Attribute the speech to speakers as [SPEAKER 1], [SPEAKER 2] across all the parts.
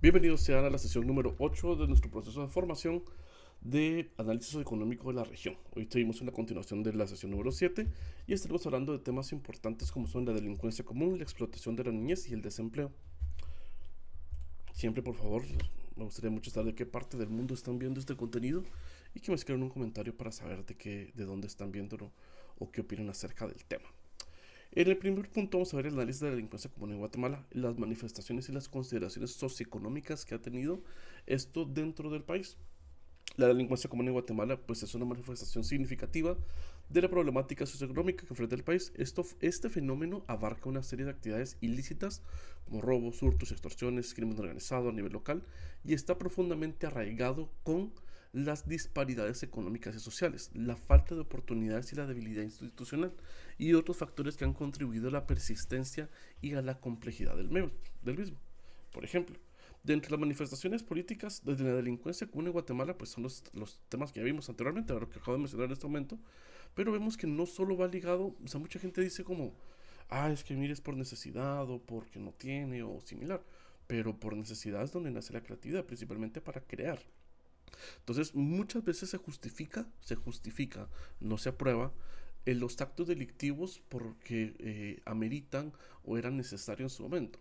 [SPEAKER 1] Bienvenidos sean a la sesión número 8 de nuestro proceso de formación de análisis económico de la región. Hoy seguimos en la continuación de la sesión número 7 y estaremos hablando de temas importantes como son la delincuencia común, la explotación de la niñez y el desempleo. Siempre, por favor, me gustaría mucho saber de qué parte del mundo están viendo este contenido y que me escriban un comentario para saber de dónde están viéndolo o qué opinan acerca del tema. En el primer punto vamos a ver el análisis de la delincuencia común en Guatemala, las manifestaciones y las consideraciones socioeconómicas que ha tenido esto dentro del país. La delincuencia común en Guatemala pues es una manifestación significativa de la problemática socioeconómica que enfrenta el país. Este fenómeno abarca una serie de actividades ilícitas como robos, hurtos, extorsiones, crimen organizado a nivel local y está profundamente arraigado con las disparidades económicas y sociales, la falta de oportunidades y la debilidad institucional y otros factores que han contribuido a la persistencia y a la complejidad del mismo. Por ejemplo, de entre las manifestaciones políticas desde la delincuencia común en Guatemala, pues son los temas que ya vimos anteriormente, lo que acabo de mencionar en este momento, pero vemos que no solo va ligado, o sea, mucha gente dice como, es que mire, es por necesidad o porque no tiene o similar, pero por necesidad es donde nace la creatividad, principalmente para crear. Entonces, muchas veces se justifica, no se aprueba los actos delictivos porque ameritan o eran necesarios en su momento.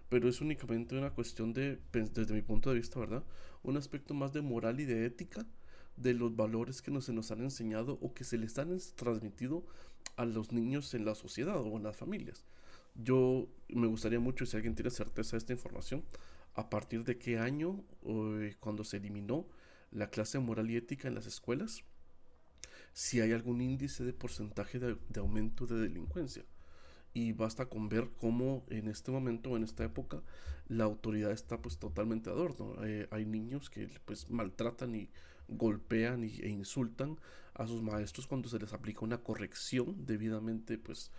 [SPEAKER 1] Pero es únicamente una cuestión de, desde mi punto de vista, ¿verdad? Un aspecto más de moral y de ética de los valores que se nos han enseñado o que se les han transmitido a los niños en la sociedad o en las familias. Yo me gustaría mucho, si alguien tiene certeza de esta información, a partir de qué año, cuando se eliminó la clase de moral y ética en las escuelas, si hay algún índice de porcentaje de aumento de delincuencia. Y basta con ver cómo en este momento, en esta época, la autoridad está pues totalmente adorno. Hay niños que pues maltratan y golpean e insultan a sus maestros cuando se les aplica una corrección debidamente pues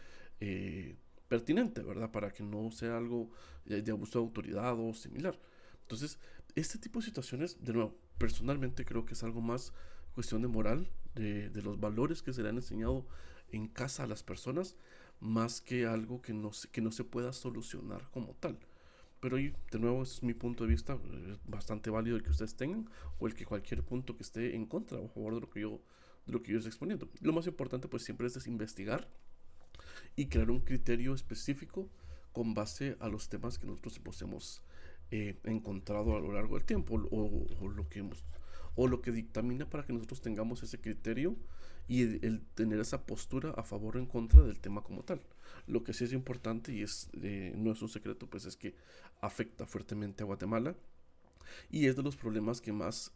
[SPEAKER 1] pertinente, ¿verdad? Para que no sea algo de abuso de autoridad o similar. Entonces, este tipo de situaciones, de nuevo, personalmente creo que es algo más cuestión de moral, de los valores que se le han enseñado en casa a las personas, más que algo que no se pueda solucionar como tal. Pero ahí, de nuevo, ese es mi punto de vista, es bastante válido el que ustedes tengan, o el que cualquier punto que esté en contra o a favor de lo que yo estoy exponiendo. Lo más importante pues siempre es investigar y crear un criterio específico con base a los temas que nosotros pues, hemos encontrado a lo largo del tiempo o lo que dictamina para que nosotros tengamos ese criterio y el tener esa postura a favor o en contra del tema como tal. Lo que sí es importante y no es un secreto, pues es que afecta fuertemente a Guatemala y es de los problemas que más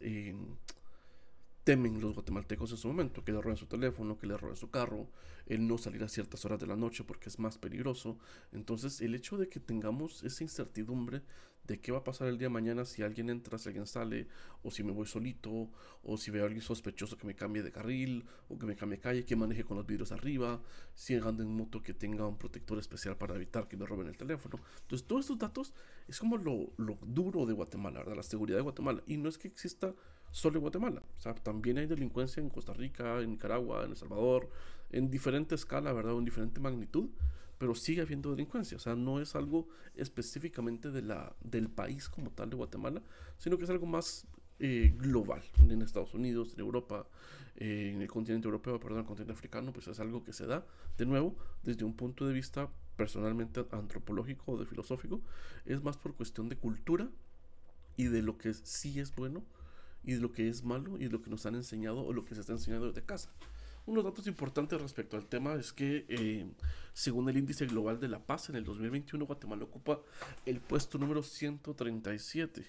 [SPEAKER 1] temen los guatemaltecos en su momento, que le roben su teléfono, que le roben su carro, el no salir a ciertas horas de la noche porque es más peligroso. Entonces, el hecho de que tengamos esa incertidumbre de qué va a pasar el día de mañana si alguien entra, si alguien sale, o si me voy solito, o si veo a alguien sospechoso que me cambie de carril, o que me cambie de calle, que maneje con los vidrios arriba, si ando en moto que tenga un protector especial para evitar que me roben el teléfono. Entonces, todos estos datos es como lo duro de Guatemala, ¿verdad? La seguridad de Guatemala. Y no es que exista solo en Guatemala. O sea, también hay delincuencia en Costa Rica, en Nicaragua, en El Salvador, en diferente escala, ¿verdad? O en diferente magnitud, pero sigue habiendo delincuencia. O sea, no es algo específicamente del país como tal de Guatemala, sino que es algo más global. En Estados Unidos, en Europa, en el continente europeo, perdón, en el continente africano, pues es algo que se da, de nuevo, desde un punto de vista personalmente antropológico o de filosófico, es más por cuestión de cultura y de lo que sí es bueno y de lo que es malo y de lo que nos han enseñado o lo que se está enseñando desde casa. Unos datos importantes respecto al tema es que, según el Índice Global de la Paz, en el 2021 Guatemala ocupa el puesto número 137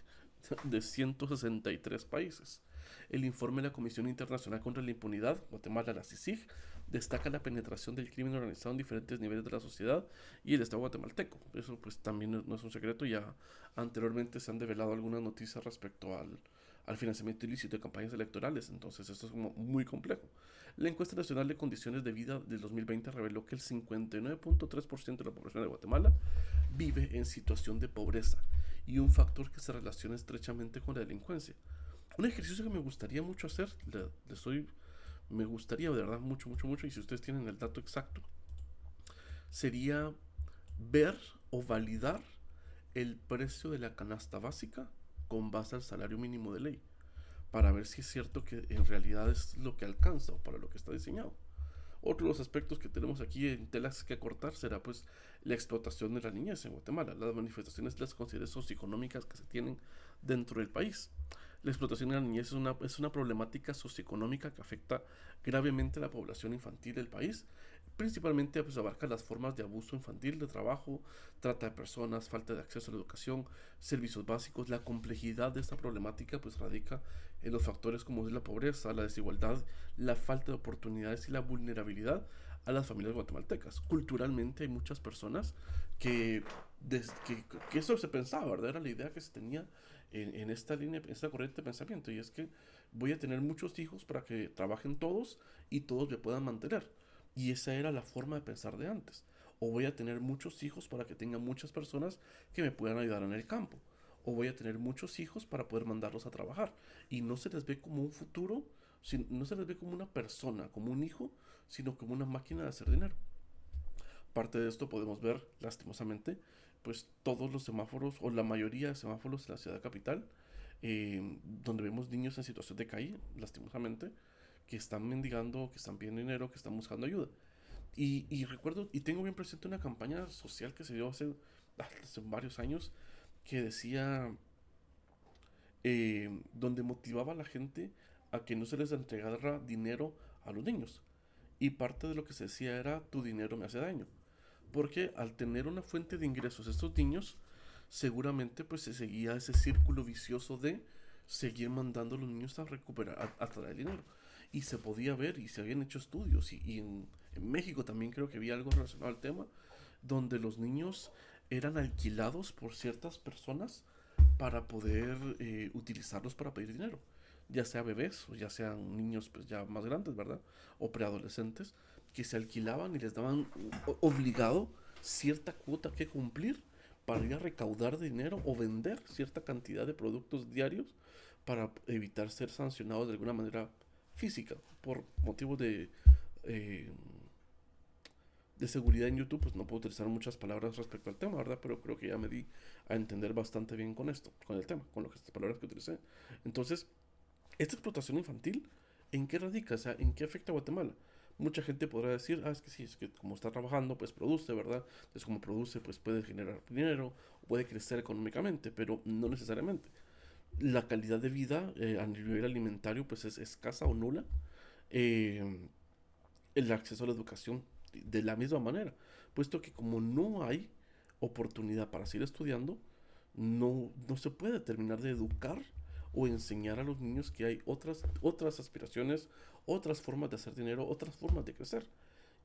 [SPEAKER 1] de 163 países. El informe de la Comisión Internacional contra la Impunidad, Guatemala, la CICIG, destaca la penetración del crimen organizado en diferentes niveles de la sociedad y el Estado guatemalteco. Eso pues también no es un secreto, ya anteriormente se han develado algunas noticias respecto al financiamiento ilícito de campañas electorales, entonces esto es como muy complejo. La encuesta nacional de condiciones de vida del 2020 reveló que el 59.3% de la población de Guatemala vive en situación de pobreza y un factor que se relaciona estrechamente con la delincuencia. Un ejercicio que me gustaría mucho hacer, me gustaría de verdad mucho, mucho, mucho, y si ustedes tienen el dato exacto, sería ver o validar el precio de la canasta básica con base al salario mínimo de ley, para ver si es cierto que en realidad es lo que alcanza o para lo que está diseñado. Otro de los aspectos que tenemos aquí en telas que cortar será pues la explotación de la niñez en Guatemala, las manifestaciones de las condiciones socioeconómicas que se tienen dentro del país. La explotación de la niñez es una problemática socioeconómica que afecta gravemente a la población infantil del país. Principalmente pues, abarca las formas de abuso infantil, de trabajo, trata de personas, falta de acceso a la educación, servicios básicos. La complejidad de esta problemática pues radica en los factores como es la pobreza, la desigualdad, la falta de oportunidades y la vulnerabilidad a las familias guatemaltecas. Culturalmente hay muchas personas que, que eso se pensaba, ¿verdad? Era la idea que se tenía en esta línea, en esta corriente de pensamiento, y es que voy a tener muchos hijos para que trabajen todos y todos me puedan mantener. Y esa era la forma de pensar de antes. O voy a tener muchos hijos para que tenga muchas personas que me puedan ayudar en el campo. O voy a tener muchos hijos para poder mandarlos a trabajar. Y no se les ve como un futuro, no se les ve como una persona, como un hijo, sino como una máquina de hacer dinero. Parte de esto podemos ver, lastimosamente, pues todos los semáforos, o la mayoría de semáforos en la ciudad capital, donde vemos niños en situación de calle, lastimosamente, que están mendigando, que están pidiendo dinero, que están buscando ayuda. Y recuerdo, y tengo bien presente una campaña social que se dio hace varios años, que decía, donde motivaba a la gente a que no se les entregara dinero a los niños. Y parte de lo que se decía era, tu dinero me hace daño. Porque al tener una fuente de ingresos estos niños, seguramente pues se seguía ese círculo vicioso de seguir mandando a los niños a recuperar, a traer dinero. Y se podía ver y se habían hecho estudios. Y en México también creo que había algo relacionado al tema, donde los niños eran alquilados por ciertas personas para poder utilizarlos para pedir dinero, ya sea bebés o ya sean niños pues ya más grandes, ¿verdad? O preadolescentes, que se alquilaban y les daban obligado cierta cuota que cumplir para ir a recaudar dinero o vender cierta cantidad de productos diarios para evitar ser sancionados de alguna manera física por motivos eh, de seguridad en YouTube. Pues no puedo utilizar muchas palabras respecto al tema, ¿verdad? Pero creo que ya me di a entender bastante bien con esto, con el tema, con las palabras que utilicé. Entonces, esta explotación infantil, ¿en qué radica? O sea, ¿en qué afecta a Guatemala? Mucha gente podrá decir, es que sí, es que como está trabajando, pues produce, ¿verdad? Entonces, como produce, pues puede generar dinero, puede crecer económicamente, pero no necesariamente. La calidad de vida a nivel alimentario, pues es escasa o nula. Eh, el acceso a la educación de la misma manera, puesto que como no hay oportunidad para seguir estudiando, no se puede terminar de educar o enseñar a los niños que hay otras aspiraciones, otras formas de hacer dinero, otras formas de crecer.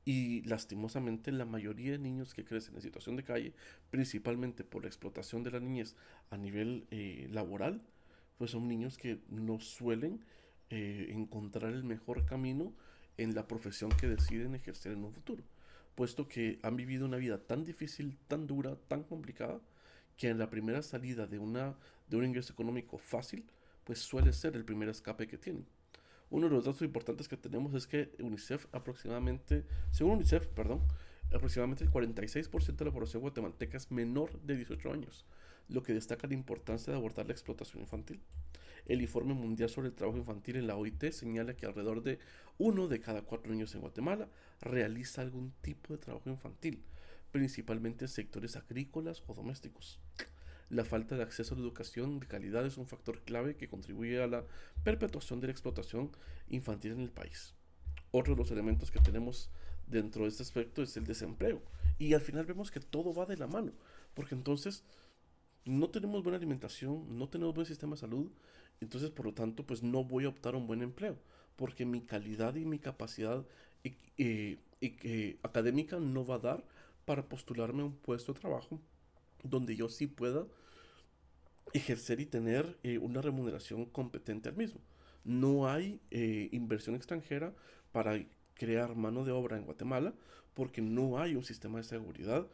[SPEAKER 1] Y lastimosamente la mayoría de niños que crecen en situación de calle, principalmente por la explotación de la niñez a nivel laboral, pues son niños que no suelen encontrar el mejor camino en la profesión que deciden ejercer en un futuro, puesto que han vivido una vida tan difícil, tan dura, tan complicada, que en la primera salida de un ingreso económico fácil, pues suele ser el primer escape que tienen. Uno de los datos importantes que tenemos es que UNICEF aproximadamente, según UNICEF, perdón, aproximadamente el 46% de la población guatemalteca es menor de 18 años, lo que destaca la importancia de abordar la explotación infantil. El Informe Mundial sobre el Trabajo Infantil en la OIT señala que alrededor de 1 de cada 4 niños en Guatemala realiza algún tipo de trabajo infantil, principalmente en sectores agrícolas o domésticos. La falta de acceso a la educación de calidad es un factor clave que contribuye a la perpetuación de la explotación infantil en el país. Otro de los elementos que tenemos dentro de este aspecto es el desempleo. Y al final vemos que todo va de la mano, porque entonces no tenemos buena alimentación, no tenemos buen sistema de salud, entonces por lo tanto pues no voy a optar a un buen empleo, porque mi calidad y mi capacidad académica no va a dar para postularme a un puesto de trabajo donde yo sí pueda ejercer y tener una remuneración competente al mismo. No hay inversión extranjera para crear mano de obra en Guatemala porque no hay un sistema de seguridad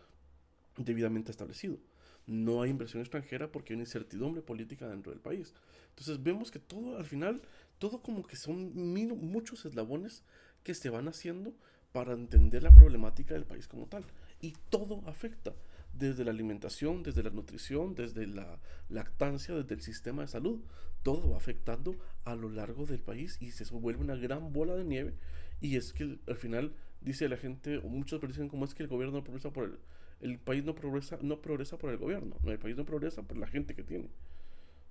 [SPEAKER 1] debidamente establecido. No hay inversión extranjera porque hay una incertidumbre política dentro del país. Entonces vemos que todo al final, todo como que son muchos eslabones que se van haciendo para entender la problemática del país como tal. Y todo afecta desde la alimentación, desde la nutrición, desde la lactancia, desde el sistema de salud. Todo va afectando a lo largo del país y se vuelve una gran bola de nieve. Y es que al final dice la gente, o muchos dicen como es que el gobierno no progresa por el país no progresa por el gobierno, no, el país no progresa por la gente que tiene.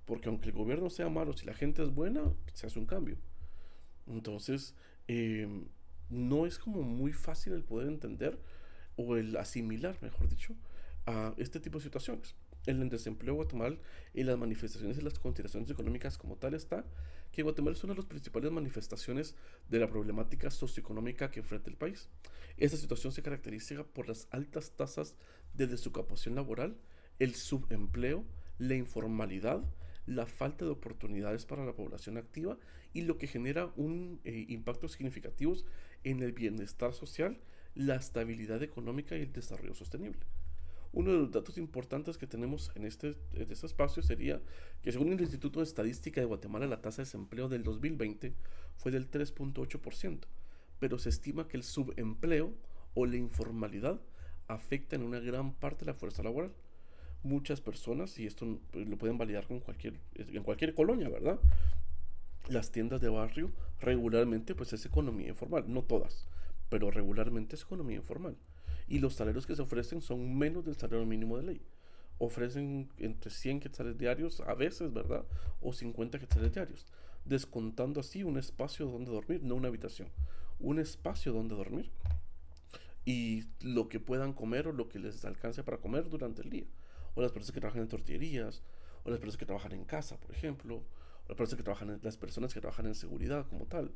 [SPEAKER 1] Porque aunque el gobierno sea malo, si la gente es buena, se hace un cambio. Entonces, eh, no es como muy fácil el poder entender o el asimilar, mejor dicho, a este tipo de situaciones. En el desempleo de Guatemala y las manifestaciones y las consideraciones económicas como tal está que Guatemala es una de las principales manifestaciones de la problemática socioeconómica que enfrenta el país. Esta situación se caracteriza por las altas tasas de desocupación laboral, el subempleo, la informalidad, la falta de oportunidades para la población activa y lo que genera un impacto significativo en el bienestar social, la estabilidad económica y el desarrollo sostenible. Uno de los datos importantes que tenemos en este espacio sería que según el Instituto de Estadística de Guatemala la tasa de desempleo del 2020 fue del 3.8%, pero se estima que el subempleo o la informalidad afecta en una gran parte de la fuerza laboral. Muchas personas, y esto pues, lo pueden validar en cualquier colonia, ¿verdad? Las tiendas de barrio regularmente pues es economía informal, no todas, pero regularmente es economía informal. Y los salarios que se ofrecen son menos del salario mínimo de ley. Ofrecen entre 100 quetzales diarios a veces, ¿verdad? O 50 quetzales diarios, descontando así un espacio donde dormir, no una habitación, un espacio donde dormir y lo que puedan comer o lo que les alcance para comer durante el día. O las personas que trabajan en tortillerías, o las personas que trabajan en casa, por ejemplo, o las personas que trabajan en seguridad como tal.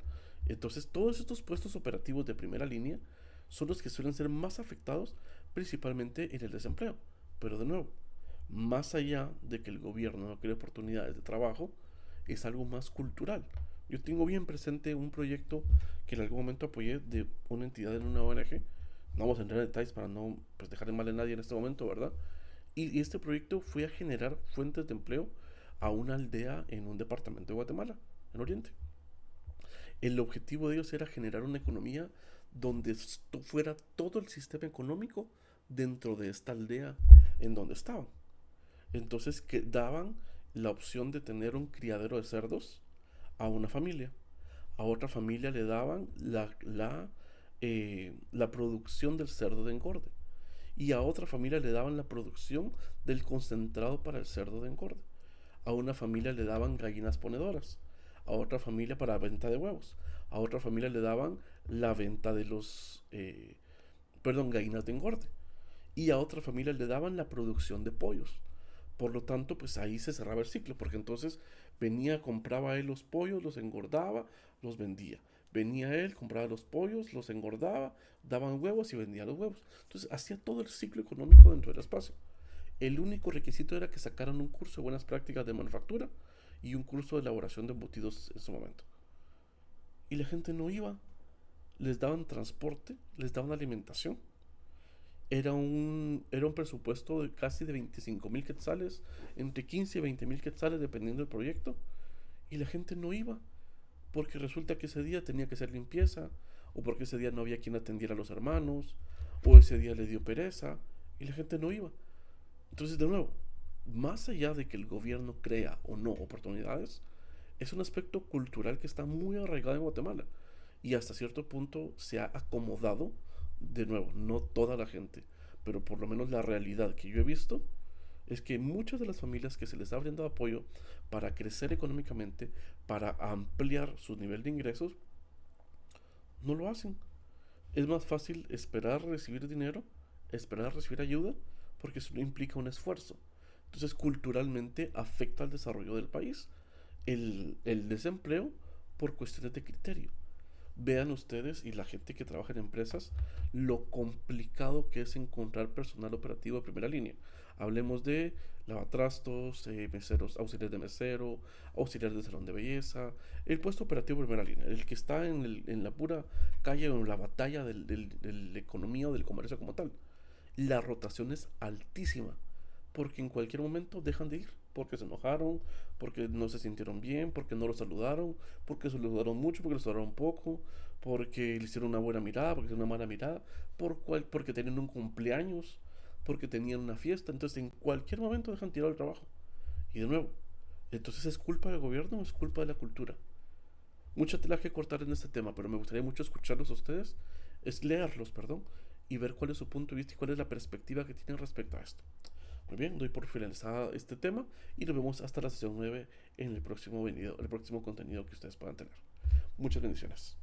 [SPEAKER 1] Entonces, todos estos puestos operativos de primera línea son los que suelen ser más afectados principalmente en el desempleo. Pero de nuevo, más allá de que el gobierno no cree oportunidades de trabajo, es algo más cultural. Yo tengo bien presente un proyecto que en algún momento apoyé de una entidad en una ONG. No vamos a entrar en detalles para no pues, dejar en mal a nadie en este momento, ¿verdad? Y este proyecto fue a generar fuentes de empleo a una aldea en un departamento de Guatemala, en Oriente. El objetivo de ellos era generar una economía donde fuera todo el sistema económico dentro de esta aldea en donde estaban. Entonces que daban la opción de tener un criadero de cerdos a una familia. A otra familia le daban la producción del cerdo de engorde. Y a otra familia le daban la producción del concentrado para el cerdo de engorde. A una familia le daban gallinas ponedoras. A otra familia para venta de huevos. A otra familia le daban la venta de gallinas de engorde. Y a otra familia le daban la producción de pollos. Por lo tanto, pues ahí se cerraba el ciclo, porque entonces venía, compraba él los pollos, los engordaba, los vendía. Venía él, compraba los pollos, los engordaba, daban huevos y vendía los huevos. Entonces hacía todo el ciclo económico dentro del espacio. El único requisito era que sacaran un curso de buenas prácticas de manufactura y un curso de elaboración de embutidos en su momento. Y la gente no iba, les daban transporte, les daban alimentación. Era un presupuesto de casi de 25,000 quetzales, entre 15 y 20,000 quetzales dependiendo del proyecto. Y la gente no iba, porque resulta que ese día tenía que hacer limpieza, o porque ese día no había quien atendiera a los hermanos, o ese día le dio pereza, y la gente no iba. Entonces, de nuevo, más allá de que el gobierno crea o no oportunidades, es un aspecto cultural que está muy arraigado en Guatemala y hasta cierto punto se ha acomodado, de nuevo, no toda la gente, pero por lo menos la realidad que yo he visto es que muchas de las familias que se les ha brindado apoyo para crecer económicamente, para ampliar su nivel de ingresos, no lo hacen. Es más fácil esperar recibir dinero, esperar recibir ayuda, porque eso implica un esfuerzo. Entonces, culturalmente afecta al desarrollo del país. El desempleo por cuestiones de criterio. Vean ustedes y la gente que trabaja en empresas lo complicado que es encontrar personal operativo de primera línea. Hablemos de lavatrastos, meseros, auxiliares de mesero, auxiliares de salón de belleza, el puesto operativo de primera línea, el que está en la pura calle o en la batalla de la economía o del comercio como tal. La rotación es altísima porque en cualquier momento dejan de ir, porque se enojaron, porque no se sintieron bien, porque no lo saludaron, porque se lo saludaron mucho, porque lo saludaron poco, porque le hicieron una buena mirada, porque le hicieron una mala mirada, porque tienen un cumpleaños. porque tenían una fiesta. Entonces en cualquier momento dejan tirado el trabajo. Y de nuevo, entonces ¿es culpa del gobierno o es culpa de la cultura? Mucha tela que cortar en este tema, pero me gustaría mucho escucharlos a ustedes, es leerlos, perdón, y ver cuál es su punto de vista y cuál es la perspectiva que tienen respecto a esto. Muy bien, doy por finalizada este tema y nos vemos hasta la sesión 9 en el próximo contenido que ustedes puedan tener. Muchas bendiciones.